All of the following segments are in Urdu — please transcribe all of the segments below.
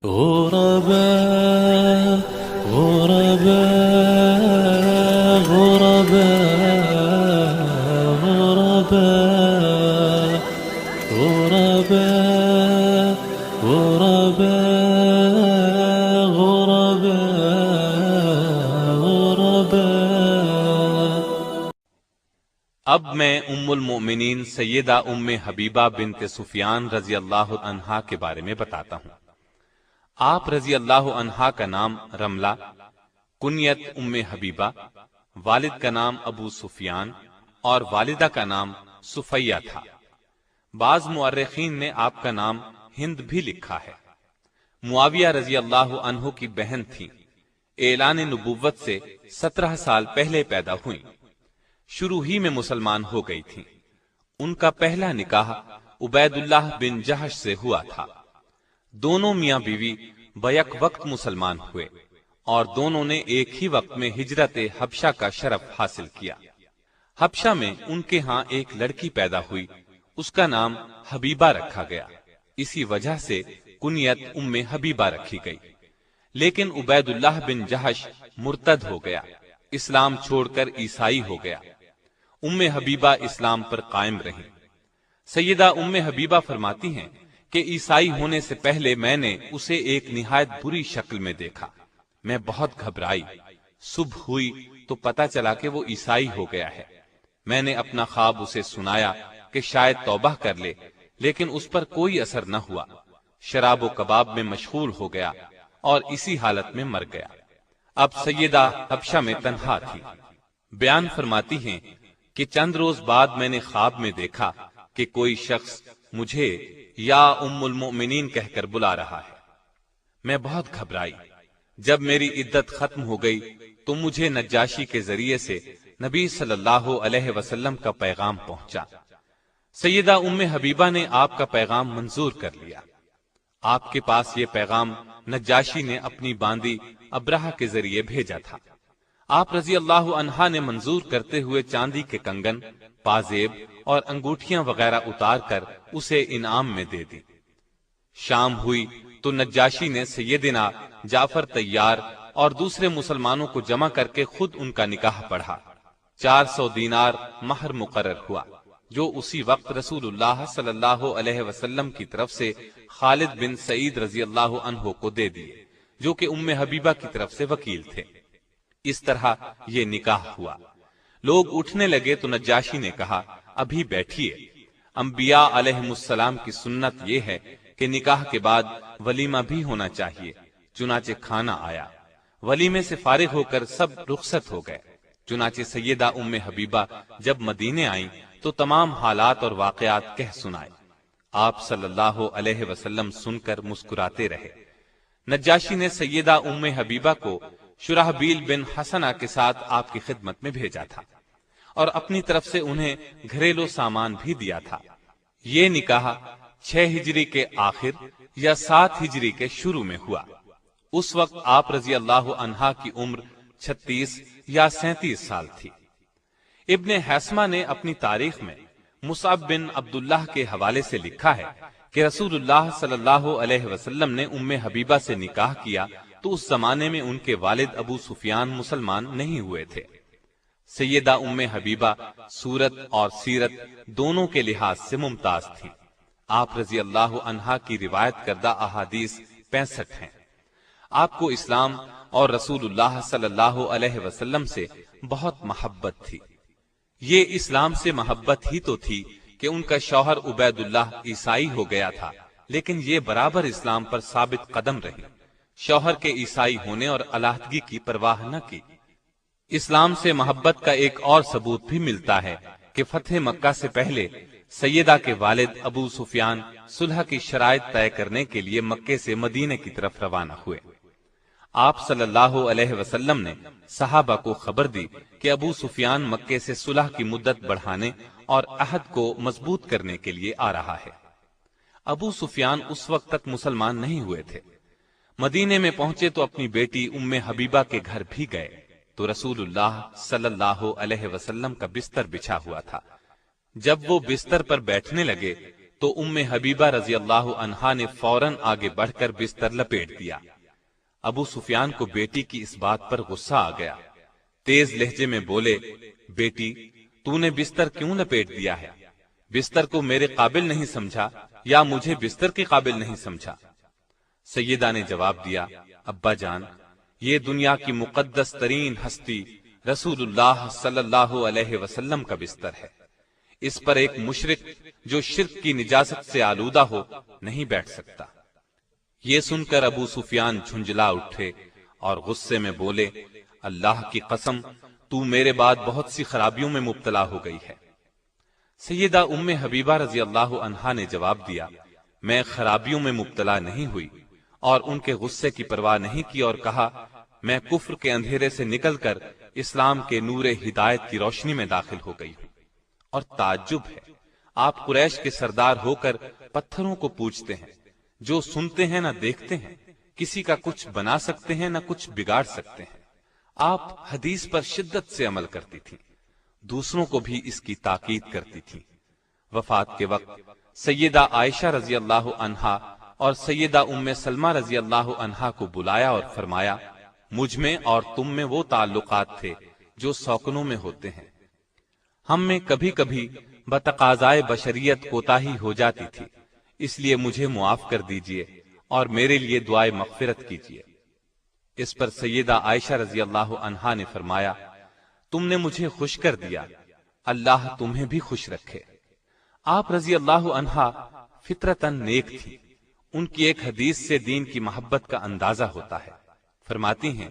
غرباء غرباء غرباء غرباء غرباء غرباء غرباء. اب میں ام المؤمنین سیدہ ام حبیبہ بنت سفیان رضی اللہ عنہا کے بارے میں بتاتا ہوں. آپ رضی اللہ عنہا کا نام رملہ، کنیت ام حبیبہ، والد کا نام ابو سفیان اور والدہ کا نام صفیہ تھا. بعض مورخین نے آپ کا نام ہند بھی لکھا ہے. معاویہ رضی اللہ عنہ کی بہن تھی. اعلان نبوت سے 17 سال پہلے پیدا ہوئیں. شروع ہی میں مسلمان ہو گئی تھیں. ان کا پہلا نکاح عبید اللہ بن جہش سے ہوا تھا. دونوں میاں بیوی بیک وقت مسلمان ہوئے اور دونوں نے ایک ہی وقت میں ہجرت حبشہ کا شرف حاصل کیا. حبشہ میں ان کے ہاں ایک لڑکی پیدا ہوئی، اس کا نام حبیبہ رکھا گیا. اسی وجہ سے کنیت ام حبیبہ رکھی گئی. لیکن عبید اللہ بن جہش مرتد ہو گیا، اسلام چھوڑ کر عیسائی ہو گیا. ام حبیبہ اسلام پر قائم رہیں. سیدہ ام حبیبہ فرماتی ہیں کہ عیسائی ہونے سے پہلے میں نے اسے ایک نہایت بری شکل میں دیکھا. میں بہت گھبرائی. صبح ہوئی تو پتا چلا کہ وہ عیسائی ہو گیا ہے. میں نے اپنا خواب اسے سنایا کہ شاید توبہ کر لے، لیکن اس پر کوئی اثر نہ ہوا. شراب و کباب میں مشغول ہو گیا اور اسی حالت میں مر گیا. اب سیدہ حبشہ میں تنہا تھی. بیان فرماتی ہیں کہ چند روز بعد میں نے خواب میں دیکھا کہ کوئی شخص مجھے یا ام المؤمنین کہہ کر بلا رہا ہے. میں بہت گھبرائی. جب میری عدت ختم ہو گئی تو مجھے نجاشی کے ذریعے سے نبی صلی اللہ علیہ وسلم کا پیغام پہنچا. سیدہ ام حبیبہ نے آپ کا پیغام منظور کر لیا. آپ کے پاس یہ پیغام نجاشی نے اپنی باندی ابرہہ کے ذریعے بھیجا تھا. آپ رضی اللہ عنہا نے منظور کرتے ہوئے چاندی کے کنگن، پازیب اور انگوٹھیاں وغیرہ اتار کر اسے انعام میں دے دی. شام ہوئی تو نجاشی نے سیدنا جعفر طیار اور دوسرے مسلمانوں کو جمع کر کے خود ان کا نکاح پڑھا. 400 دینار مہر مقرر ہوا، جو اسی وقت رسول اللہ صلی اللہ علیہ وسلم کی طرف سے خالد بن سعید رضی اللہ عنہ کو دے دیے، جو کہ ام حبیبہ کی طرف سے وکیل تھے. اس طرح یہ نکاح ہوا. لوگ اٹھنے لگے تو نجاشی نے کہا، ابھی بیٹھیے. انبیاء علیہم السلام کی سنت یہ ہے کہ نکاح کے بعد ولیمہ بھی ہونا چاہیے. چنانچہ کھانا آیا. ولیمے سے فارغ ہو کر سب رخصت ہو گئے. چنانچہ سیدہ ام حبیبہ جب مدینے آئیں تو تمام حالات اور واقعات کہہ سنائے. آپ صلی اللہ علیہ وسلم سن کر مسکراتے رہے. نجاشی نے سیدہ ام حبیبہ کو شرحبیل بن حسنہ کے ساتھ آپ کی خدمت میں بھیجا تھا اور اپنی طرف سے انہیں گھریلو سامان بھی دیا تھا. یہ نکاح 6 ہجری کے آخر یا 7 ہجری کے شروع میں ہوا. اس وقت آپ رضی اللہ عنہا کی عمر 36 یا 37 سال تھی. ابن حیثمہ نے اپنی تاریخ میں مصعب بن عبداللہ کے حوالے سے لکھا ہے کہ رسول اللہ صلی اللہ علیہ وسلم نے ام حبیبہ سے نکاح کیا تو اس زمانے میں ان کے والد ابو سفیان مسلمان نہیں ہوئے تھے. سیدہ ام حبیبہ صورت اور سیرت دونوں کے لحاظ سے ممتاز تھیں. آپ رضی اللہ عنہا کی روایت کردہ احادیث 65 ہیں. آپ کو اسلام اور رسول اللہ صلی اللہ علیہ وسلم سے بہت محبت تھی. یہ اسلام سے محبت ہی تو تھی کہ ان کا شوہر عبید اللہ عیسائی ہو گیا تھا، لیکن یہ برابر اسلام پر ثابت قدم رہی. شوہر کے عیسائی ہونے اور علیحدگی کی پرواہ نہ کی. اسلام سے محبت کا ایک اور ثبوت بھی ملتا ہے کہ فتح مکہ سے پہلے سیدہ کے والد ابو سفیان صلح کی شرائط طے کرنے کے لیے مکے سے مدینے کی طرف روانہ ہوئے. آپ صلی اللہ علیہ وسلم نے صحابہ کو خبر دی کہ ابو سفیان مکے سے صلح کی مدت بڑھانے اور عہد کو مضبوط کرنے کے لیے آ رہا ہے. ابو سفیان اس وقت تک مسلمان نہیں ہوئے تھے. مدینے میں پہنچے تو اپنی بیٹی ام حبیبہ کے گھر بھی گئے تو رسول اللہ صلی اللہ علیہ وسلم کا بستر بچھا ہوا تھا. جب وہ بستر پر بیٹھنے لگے تو حبیبہ رضی اللہ عنہا نے فوراً آگے بڑھ کر بستر لپیٹ دیا۔ ابو سفیان کو بیٹی کی اس بات پر غصہ آ گیا، تیز لہجے میں بولے، بیٹی تو نے بستر کیوں لپیٹ دیا ہے؟ بستر کو میرے قابل نہیں سمجھا یا مجھے بستر کے قابل نہیں سمجھا؟ سیدہ نے جواب دیا، ابا جان، یہ دنیا کی مقدس ترین ہستی رسول اللہ صلی اللہ علیہ وسلم کا بستر ہے، اس پر ایک مشرک جو شرک کی نجاست سے آلودہ ہو نہیں بیٹھ سکتا۔ یہ سن کر ابو سفیان جھنجلا اٹھے اور غصے میں بولے، اللہ کی قسم تو میرے بعد بہت سی خرابیوں میں مبتلا ہو گئی ہے۔ سیدہ حبیبہ رضی اللہ عنہا نے جواب دیا، میں خرابیوں میں مبتلا نہیں ہوئی، اور ان کے غصے کی پرواہ نہیں کی اور کہا، میں کفر کے اندھیرے سے نکل کر اسلام کے نور ہدایت کی روشنی میں داخل ہو گئی ہوں۔ اور تعجب ہے، آپ قریش کے سردار ہو کر پتھروں کو پوجتے ہیں، جو سنتے ہیں نہ دیکھتے ہیں، کسی کا کچھ بنا سکتے ہیں نہ کچھ بگاڑ سکتے ہیں۔ آپ حدیث پر شدت سے عمل کرتی تھی، دوسروں کو بھی اس کی تاکید کرتی تھی۔ وفات کے وقت سیدہ عائشہ رضی اللہ عنہا اور سیدہ ام سلمہ رضی اللہ عنہا کو بلایا اور فرمایا، مجھ میں اور تم میں وہ تعلقات تھے جو سوکنوں میں ہوتے ہیں، ہم میں کبھی کبھی بتقاضائے بشریت کوتاہی ہو جاتی تھی، اس لیے مجھے معاف کر دیجئے اور میرے لیے دعائے مغفرت کیجئے۔ اس پر سیدہ عائشہ رضی اللہ عنہا نے فرمایا، تم نے مجھے خوش کر دیا، اللہ تمہیں بھی خوش رکھے۔ آپ رضی اللہ عنہا فطرتاً نیک تھی، ان کی ایک حدیث سے دین کی محبت کا اندازہ ہوتا ہے۔ فرماتی ہیں،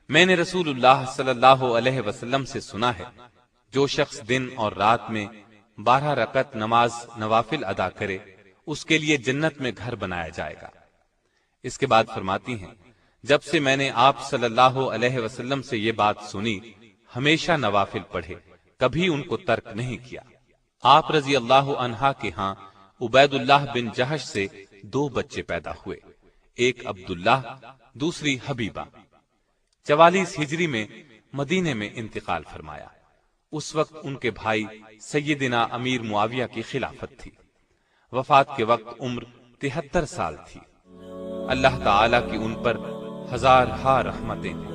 میں نے رسول اللہ صلی اللہ علیہ وسلم سے سنا ہے، جو شخص دن اور رات میں 12 رکعت نماز نوافل ادا کرے، اس کے لیے جنت میں گھر بنایا جائے گا۔ اس کے بعد فرماتی ہیں، جب سے میں نے آپ صلی اللہ علیہ وسلم سے یہ بات سنی، ہمیشہ نوافل پڑھے، کبھی ان کو ترک نہیں کیا۔ آپ رضی اللہ عنہا کے ہاں عبید اللہ بن جہش سے 2 بچے پیدا ہوئے، ایک عبداللہ، دوسری حبیبہ۔ 44 ہجری میں مدینے میں انتقال فرمایا۔ اس وقت ان کے بھائی سیدنا امیر معاویہ کی خلافت تھی۔ وفات کے وقت عمر 73 سال تھی۔ اللہ تعالی کی ان پر ہزارہا رحمتیں ہیں۔